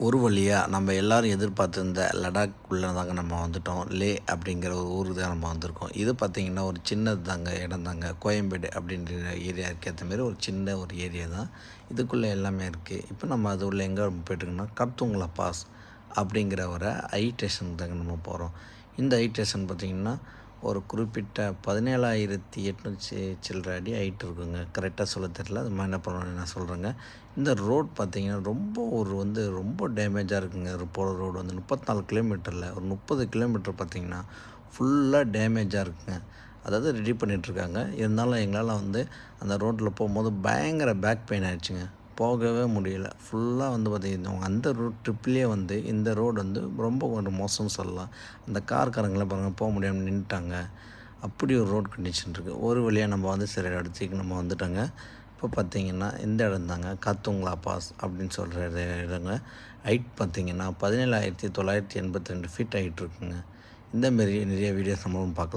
ஒரு வழியாக நம்ம எல்லோரும் எதிர்பார்த்திருந்த லடாக் உள்ளே தாங்க நம்ம வந்துட்டோம். லே அப்படிங்கிற ஒரு ஊருக்கு தான் நம்ம வந்திருக்கோம். இது பார்த்திங்கன்னா ஒரு சின்னது தாங்க இடம் தாங்க. கோயம்பேடு அப்படின்ற ஏரியாவுக்கு ஏற்ற மாரி ஒரு சின்ன ஒரு ஏரியா தான். இதுக்குள்ளே எல்லாமே இருக்குது. இப்போ நம்ம அது உள்ள எங்கே போய்ட்டுருக்கோம்னா கர்த்துங்லா பாஸ் அப்படிங்கிற ஒரு ஹை ஸ்டேஷன் தாங்க நம்ம போகிறோம். இந்த ஹை ஸ்டேஷன் பார்த்திங்கன்னா ஒரு குறிப்பிட்ட 17,800 சில்லற அடி ஹைட் இருக்குங்க. கரெக்டாக சொல்ல தெரியல. அது மாதிரி என்ன பண்ணுறோம் நான் சொல்கிறேங்க. இந்த ரோட் பார்த்திங்கன்னா ரொம்ப டேமேஜாக இருக்குங்க. போகிற ரோடு வந்து 34 கிலோமீட்டரில் ஒரு 30 கிலோமீட்டர் பார்த்திங்கன்னா ஃபுல்லாக டேமேஜாக இருக்குங்க. அதாவது ரெடி பண்ணிகிட்ருக்காங்க. இருந்தாலும் எங்களால் வந்து அந்த ரோட்டில் போகும்போது பயங்கர பேக் பெயின் ஆகிடுச்சுங்க. போகவே முடியல. ஃபுல்லாக வந்து பார்த்திங்கன்னா அந்த ட்ரிப்லேயே வந்து இந்த ரோடு வந்து ரொம்ப ஒரு மோசம்னு சொல்லலாம். அந்த கார்காரங்களாம் பாருங்கள் போக முடியாமல் நின்றுட்டாங்க. அப்படி ஒரு ரோட் கண்டிஷன் இருக்குது. ஒரு வழியாக நம்ம வந்து சரி இடத்துக்கு நம்ம வந்துட்டோங்க. இப்போ பார்த்திங்கன்னா இந்த இடம் தாங்க கர்த்துங்லா பாஸ் அப்படின்னு சொல்கிற இடங்க. ஹைட் பார்த்திங்கன்னா 17,982 ஃபீட் ஹைட் இருக்குங்க. இந்தமாரி நிறைய வீடியோஸ் நம்மளும் பார்க்கலாம்.